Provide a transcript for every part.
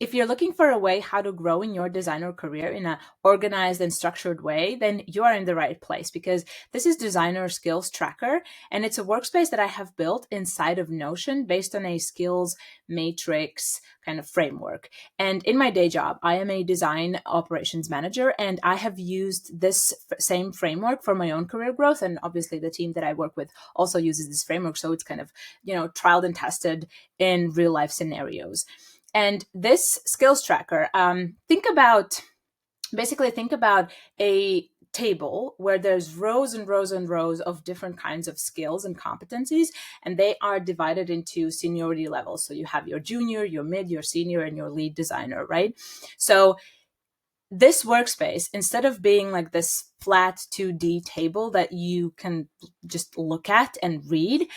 If you're looking for a way how to grow in your designer career in an organized and structured way, then you are in the right place, because this is Designer Skills Tracker, and it's a workspace that I have built inside of Notion based on a skills matrix kind of framework. And in my day job, I am a design operations manager, and I have used this same framework for my own career growth. And obviously the team that I work with also uses this framework. So it's kind of, tried and tested in real life scenarios. And this skills tracker, think about a table where there's rows and rows and rows of different kinds of skills and competencies, and they are divided into seniority levels. So you have your junior, your mid, your senior, and your lead designer, right? So this workspace, instead of being like this flat 2D table that you can just look at and read,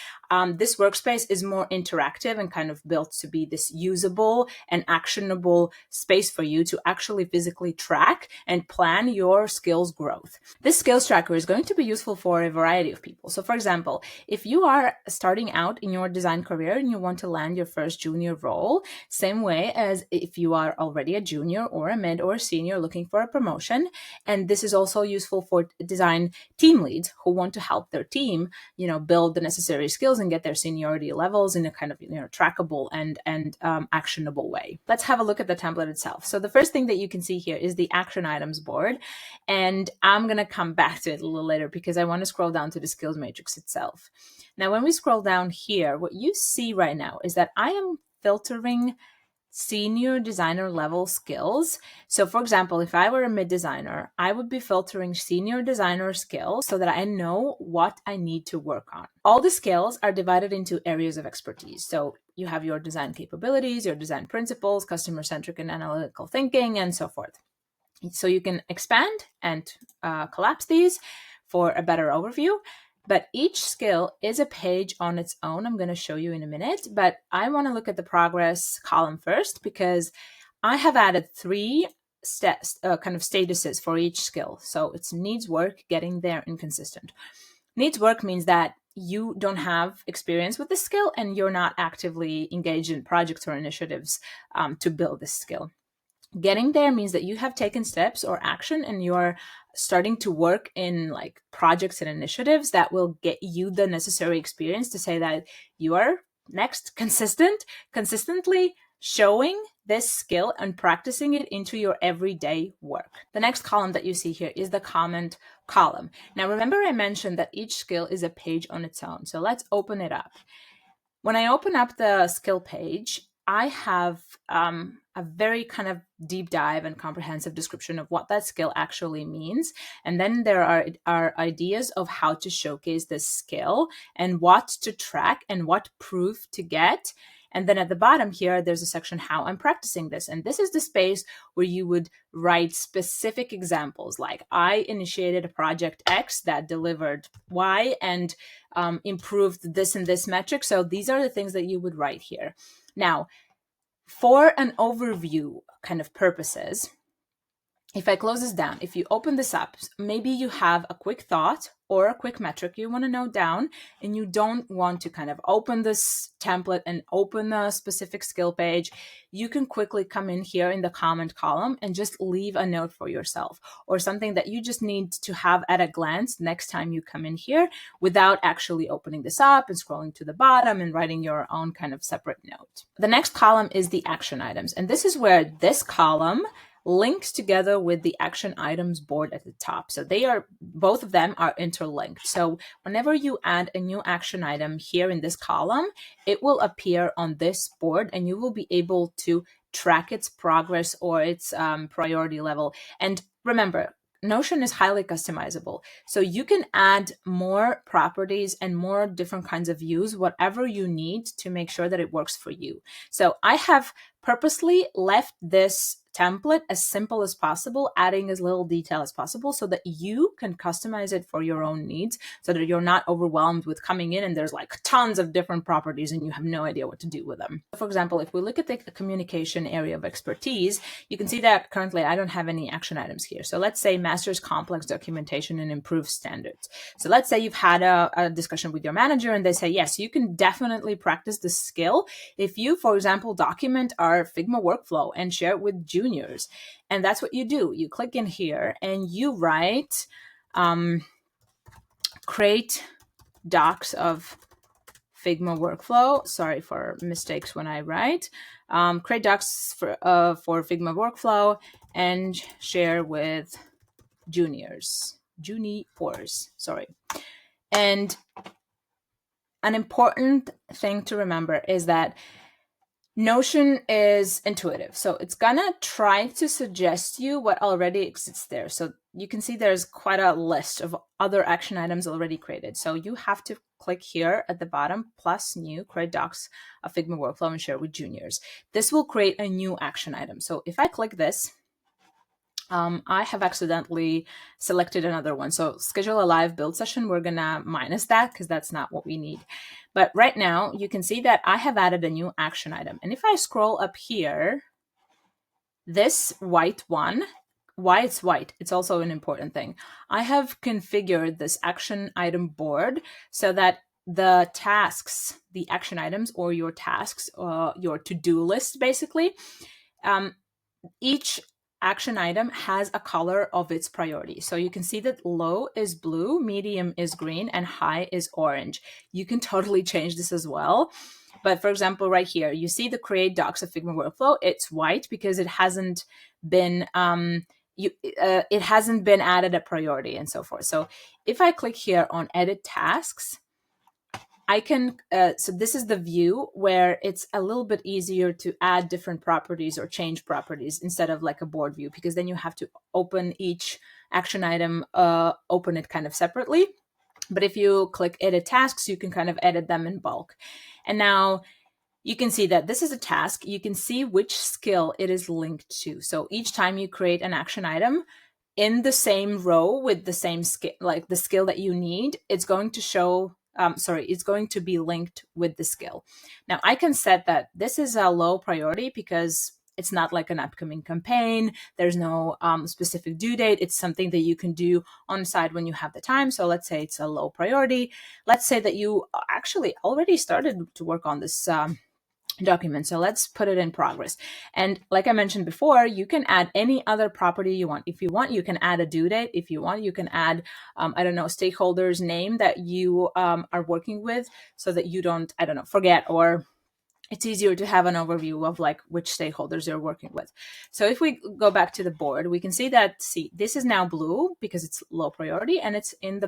this workspace is more interactive and kind of built to be this usable and actionable space for you to actually physically track and plan your skills growth. This skills tracker is going to be useful for a variety of people. So for example, if you are starting out in your design career and you want to land your first junior role, same way as if you are already a junior or a mid or a senior looking for a promotion. And this is also useful for design team leads who want to help their team, build the necessary skills and get their seniority levels in a kind of, trackable and actionable way. Let's have a look at the template itself. So the first thing that you can see here is the action items board. And I'm going to come back to it a little later because I want to scroll down to the skills matrix itself. Now, when we scroll down here, what you see right now is that I am filtering senior designer level skills. So for example, if I were a mid designer, I would be filtering senior designer skills so that I know what I need to work on. All the skills are divided into areas of expertise. So you have your design capabilities, your design principles, customer-centric and analytical thinking, and so forth. So you can expand and collapse these for a better overview. But each skill is a page on its own. I'm going to show you in a minute, but I want to look at the progress column first because I have added 3 kind of statuses for each skill. So it's needs work, getting there, and consistent. Needs work means that you don't have experience with this skill and you're not actively engaged in projects or initiatives to build this skill. Getting there means that you have taken steps or action and you're starting to work in like projects and initiatives that will get you the necessary experience to say that you are next consistently showing this skill and practicing it into your everyday work. The next column that you see here is the comment column. Now, remember I mentioned that each skill is a page on its own. So let's open it up. When I open up the skill page, I have a very kind of deep dive and comprehensive description of what that skill actually means. And then there are ideas of how to showcase this skill and what to track and what proof to get. And then at the bottom here, there's a section how I'm practicing this. And this is the space where you would write specific examples like I initiated a project X that delivered Y and improved this and this metric. So these are the things that you would write here. Now, for an overview kind of purposes, if I close this down, if you open this up, maybe you have a quick thought or a quick metric you want to note down, and you don't want to kind of open this template and open a specific skill page, you can quickly come in here in the comment column and just leave a note for yourself or something that you just need to have at a glance next time you come in here without actually opening this up and scrolling to the bottom and writing your own kind of separate note. The next column is the action items. And this is where this column links together with the action items board at the top. So both of them are interlinked. So whenever you add a new action item here in this column, it will appear on this board and you will be able to track its progress or its priority level. And remember, Notion is highly customizable. So you can add more properties and more different kinds of views, whatever you need to make sure that it works for you. So I have purposely left this template as simple as possible, adding as little detail as possible so that you can customize it for your own needs, so that you're not overwhelmed with coming in and there's like tons of different properties and you have no idea what to do with them. For example, if we look at the communication area of expertise, you can see that currently I don't have any action items here. So let's say masters complex documentation and improve standards. So let's say you've had a discussion with your manager and they say, yes, you can definitely practice this skill if you, for example, document our Figma workflow and share it with juniors. And that's what you do. You click in here and you write, create docs of Figma workflow. Sorry for mistakes when I write. Create docs for Figma workflow and share with juniors. Sorry. And an important thing to remember is that Notion is intuitive. So it's gonna try to suggest you what already exists there. So you can see there's quite a list of other action items already created. So you have to click here at the bottom, plus new, create docs of Figma workflow and share with juniors. This will create a new action item. So if I click this, I have accidentally selected another one. So schedule a live build session. We're gonna minus that because that's not what we need. But right now you can see that I have added a new action item. And if I scroll up here, this white one, why it's white, it's also an important thing. I have configured this action item board so that the tasks, the action items or your tasks, your to-do list basically, each action item has a color of its priority. So you can see that low is blue, medium is green, and high is orange. You can totally change this as well. But for example, right here, you see the create docs of Figma workflow. It's white because it hasn't been it hasn't been added a priority and so forth. So if I click here on edit tasks, I can, so this is the view where it's a little bit easier to add different properties or change properties instead of like a board view, because then you have to open each action item, open it kind of separately. But if you click edit tasks, you can kind of edit them in bulk. And now you can see that this is a task. You can see which skill it is linked to. So each time you create an action item in the same row with the same skill, like the skill that you need, it's going to show, it's going to be linked with the skill. Now I can set that this is a low priority because it's not like an upcoming campaign. There's no specific due date. It's something that you can do on the side when you have the time. So let's say it's a low priority. Let's say that you actually already started to work on this document. So let's put it in progress. And like I mentioned before, you can add any other property you want. If you want, you can add a due date. If you want, you can add, I don't know, stakeholders name that you are working with so that you don't, I don't know, forget, or it's easier to have an overview of like which stakeholders you're working with. So if we go back to the board, we can see that, see, this is now blue because it's low priority and it's in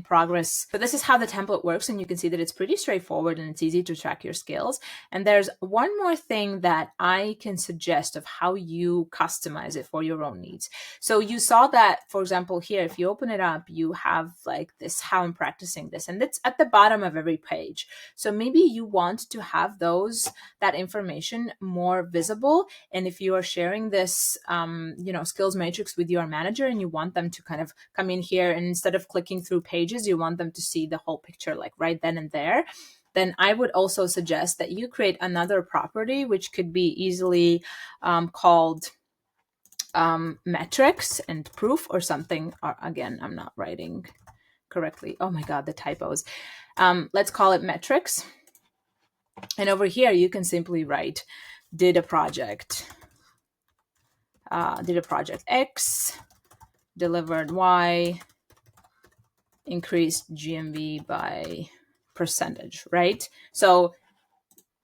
progress. So this is how the template works. And you can see that it's pretty straightforward and it's easy to track your skills. And there's one more thing that I can suggest of how you customize it for your own needs. So you saw that, for example, here, if you open it up, you have like this, how I'm practicing this, and it's at the bottom of every page. So maybe you want to have that information more visible. And if you are sharing this, skills matrix with your manager and you want them to kind of come in here and instead of clicking through pages, you want them to see the whole picture like right then and there, then I would also suggest that you create another property, which could be easily called metrics and proof or something. Or again, I'm not writing correctly. Oh my God, the typos. Let's call it metrics. And over here, you can simply write, did a project X, delivered Y, increased GMV by percentage, right? So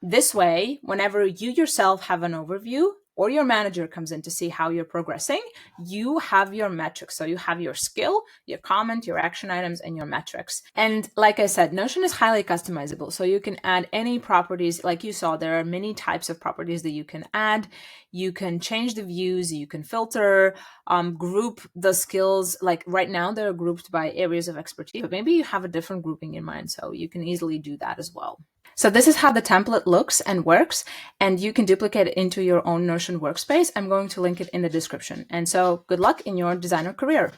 this way, whenever you yourself have an overview or your manager comes in to see how you're progressing, you have your metrics. So you have your skill, your comment, your action items, and your metrics. And like I said, Notion is highly customizable. So you can add any properties. Like you saw, there are many types of properties that you can add. You can change the views, you can filter, group the skills. Like right now, they're grouped by areas of expertise, but maybe you have a different grouping in mind. So you can easily do that as well. So this is how the template looks and works, and you can duplicate it into your own Notion workspace. I'm going to link it in the description. And so good luck in your designer career.